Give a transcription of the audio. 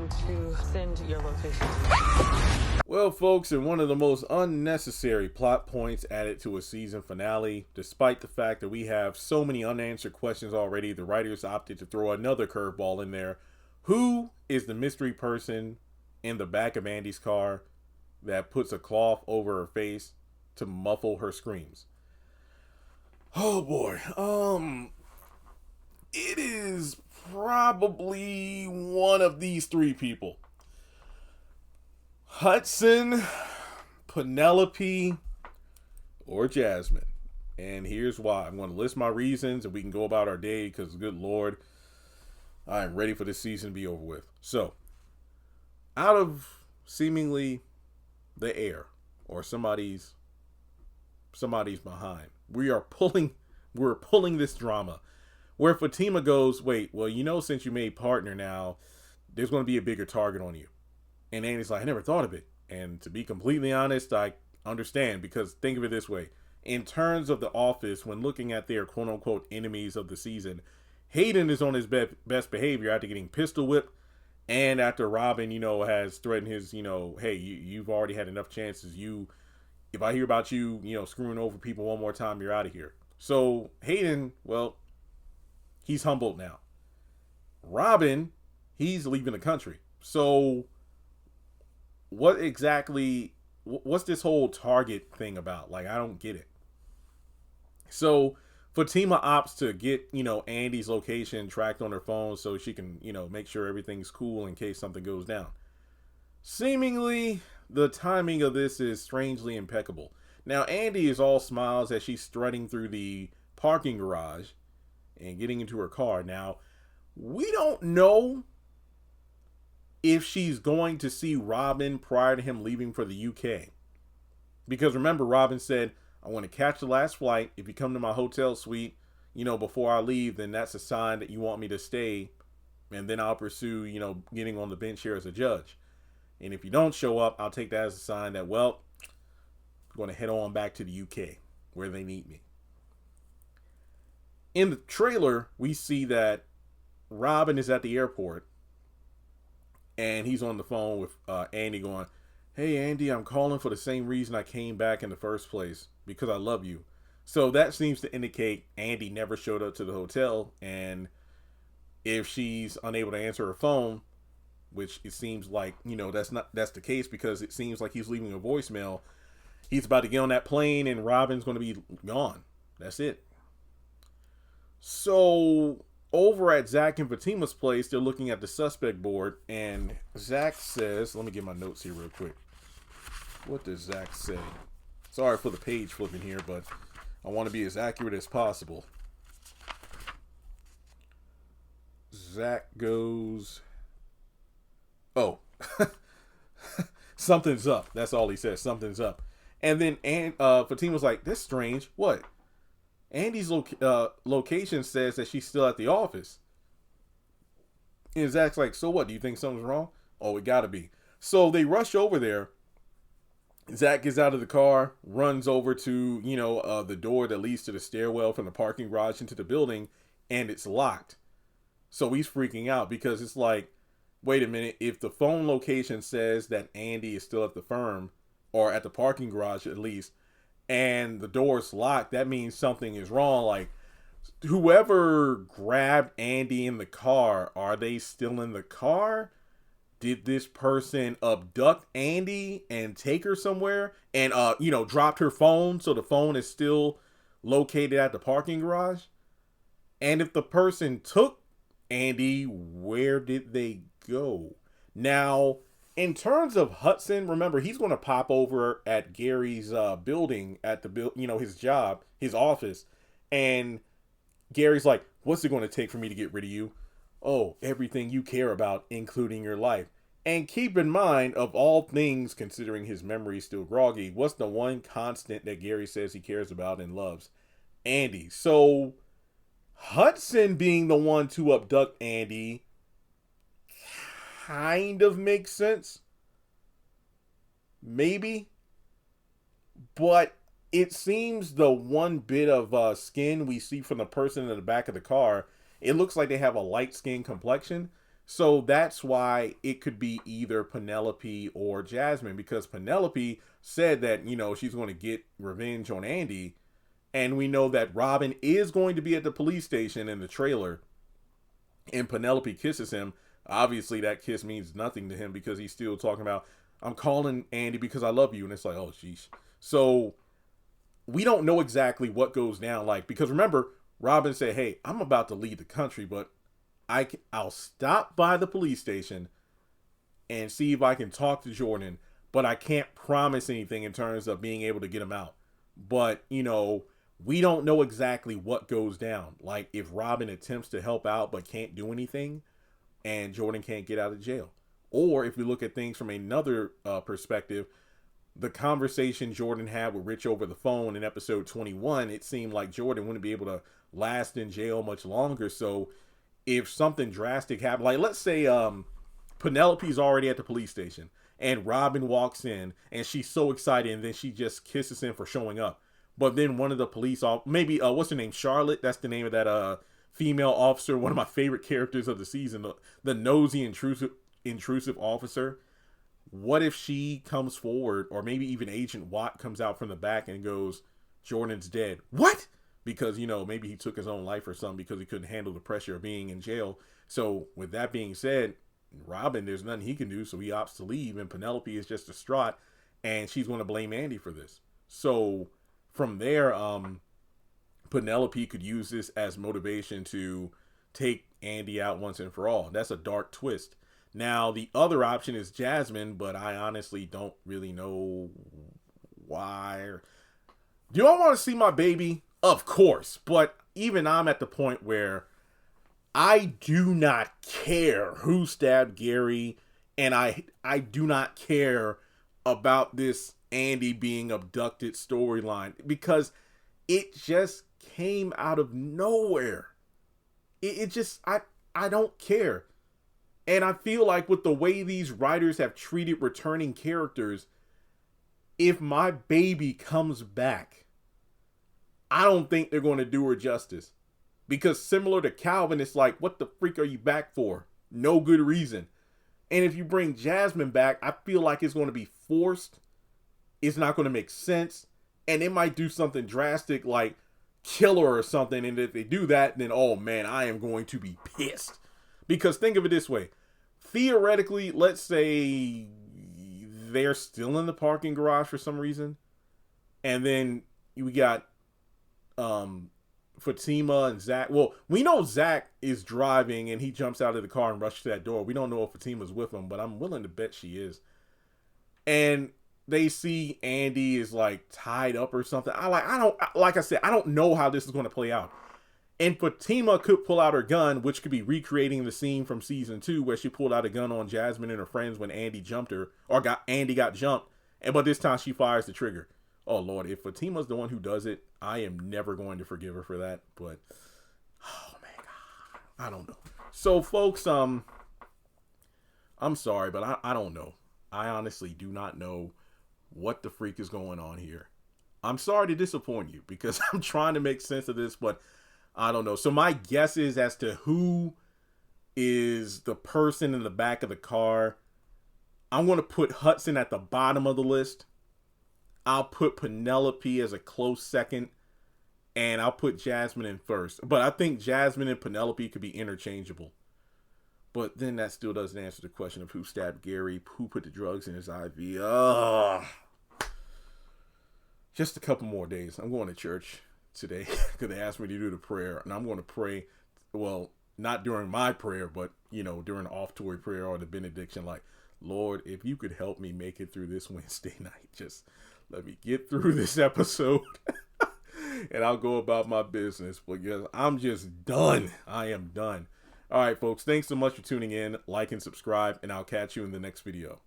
going to send your location to. Well, folks, in one of the most unnecessary plot points added to a season finale, despite the fact that we have so many unanswered questions already, the writers opted to throw another curveball in there. Who is the mystery person in the back of Andi's car that puts a cloth over her face to muffle her screams? Oh boy. It is probably one of these three people. Hudson, Penelope, or Jasmine. And here's why. I'm going to list my reasons and we can go about our day because, good Lord, I'm ready for this season to be over with. So, out of seemingly the air or somebody's behind, we're pulling this drama where Fatima goes, wait, well, since you made partner now, there's going to be a bigger target on you. And Andi's like, I never thought of it. And to be completely honest, I understand, because think of it this way. In terms of The Office, when looking at their quote-unquote enemies of the season, Hayden is on his best behavior after getting pistol whipped and after Robin, has threatened his, hey, you've already had enough chances. If I hear about you, screwing over people one more time, you're out of here. So Hayden, well, he's humbled now. Robin, he's leaving the country. So what's this whole target thing about? Like, I don't get it. So Fatima opts to get, Andi's location tracked on her phone so she can, make sure everything's cool in case something goes down. Seemingly, the timing of this is strangely impeccable. Now, Andi is all smiles as she's strutting through the parking garage and getting into her car. Now, we don't know if she's going to see Robin prior to him leaving for the UK. Because remember, Robin said, I want to catch the last flight. If you come to my hotel suite, before I leave, then that's a sign that you want me to stay. And then I'll pursue, getting on the bench here as a judge. And if you don't show up, I'll take that as a sign that, well, I'm going to head on back to the UK where they need me. In the trailer, we see that Robin is at the airport and he's on the phone with Andi going, hey, Andi, I'm calling for the same reason I came back in the first place, because I love you. So that seems to indicate Andi never showed up to the hotel, and if she's unable to answer her phone, which it seems like, that's the case, because it seems like he's leaving a voicemail. He's about to get on that plane and Robin's going to be gone. That's it. So over at Zach and Fatima's place, they're looking at the suspect board, and Zach says, let me get my notes here real quick. What does Zach say? Sorry for the page flipping here, but I want to be as accurate as possible. Zach goes, oh, something's up. That's all he says. Something's up. And then Fatima's like, that's strange. What? Andi's location says that she's still at the office. And Zach's like, so what? Do you think something's wrong? Oh, it gotta be. So they rush over there. Zach gets out of the car, runs over to, the door that leads to the stairwell from the parking garage into the building, and it's locked. So he's freaking out because it's like, wait a minute, if the phone location says that Andi is still at the firm, or at the parking garage at least, and the door's locked, that means something is wrong. Like, whoever grabbed Andi in the car, are they still in the car? Did this person abduct Andi and take her somewhere and, dropped her phone so the phone is still located at the parking garage? And if the person took Andi, where did they go? Now, in terms of Hudson, remember, he's going to pop over at Gary's building at the his job, his office. And Gary's like, what's it going to take for me to get rid of you? Oh, everything you care about, including your life. And keep in mind, of all things, considering his memory is still groggy, what's the one constant that Gary says he cares about and loves? Andi. So Hudson being the one to abduct Andi kind of makes sense. Maybe. But it seems the one bit of skin we see from the person in the back of the car, it looks like they have a light skin complexion. So that's why it could be either Penelope or Jasmine, because Penelope said that, she's going to get revenge on Andi. And we know that Robin is going to be at the police station in the trailer. And Penelope kisses him. Obviously, that kiss means nothing to him because he's still talking about, I'm calling Andi because I love you. And it's like, oh, sheesh. So we don't know exactly what goes down. Because remember, Robin said, hey, I'm about to leave the country, but I'll stop by the police station and see if I can talk to Jordan, but I can't promise anything in terms of being able to get him out. But, we don't know exactly what goes down. If Robin attempts to help out but can't do anything and Jordan can't get out of jail. Or if we look at things from another perspective, the conversation Jordan had with Rich over the phone in episode 21, it seemed like Jordan wouldn't be able to last in jail much longer. So if something drastic happened, let's say Penelope's already at the police station and Robin walks in and she's so excited and then she just kisses him for showing up. But then one of the police, maybe, what's her name? Charlotte. That's the name of that female officer. One of my favorite characters of the season, the nosy, intrusive officer. What if she comes forward, or maybe even Agent Watt comes out from the back and goes, Jordan's dead. What? Because, maybe he took his own life or something because he couldn't handle the pressure of being in jail. So with that being said, Robin, there's nothing he can do. So he opts to leave, and Penelope is just distraught and she's going to blame Andi for this. So from there, Penelope could use this as motivation to take Andi out once and for all. That's a dark twist. Now, the other option is Jasmine, but I honestly don't really know why. Do I want to see my baby? Of course. But even I'm at the point where I do not care who stabbed Gary, and I do not care about this Andi being abducted storyline because it just came out of nowhere. It just, I don't care. And I feel like with the way these writers have treated returning characters, if my baby comes back, I don't think they're going to do her justice. Because similar to Calvin, it's like, what the freak are you back for? No good reason. And if you bring Jasmine back, I feel like it's going to be forced. It's not going to make sense. And it might do something drastic like kill her or something. And if they do that, then, oh man, I am going to be pissed. Because think of it this way. Theoretically, let's say they're still in the parking garage for some reason. And then we got Fatima and Zach. Well, we know Zach is driving and he jumps out of the car and rushes to that door. We don't know if Fatima's with him, but I'm willing to bet she is. And they see Andi is tied up or something. Like I said, I don't know how this is going to play out. And Fatima could pull out her gun, which could be recreating the scene from season 2 where she pulled out a gun on Jasmine and her friends when Andi jumped her, or Andi got jumped. But this time she fires the trigger. Oh Lord, if Fatima's the one who does it, I am never going to forgive her for that. But oh my God, I don't know. So folks, I'm sorry, but I don't know. I honestly do not know what the freak is going on here. I'm sorry to disappoint you because I'm trying to make sense of this, but I don't know. So my guess is as to who is the person in the back of the car. I'm going to put Hudson at the bottom of the list. I'll put Penelope as a close second. And I'll put Jasmine in first. But I think Jasmine and Penelope could be interchangeable. But then that still doesn't answer the question of who stabbed Gary, who put the drugs in his IV. Just a couple more days. I'm going to church today because they asked me to do the prayer, and I'm going to pray. Well, not during my prayer, but during the offertory prayer or the benediction, Lord, if you could help me make it through this Wednesday night, just let me get through this episode and I'll go about my business. But yes, I'm just done. I am done. All right, folks, thanks so much for tuning in. Like and subscribe, and I'll catch you in the next video.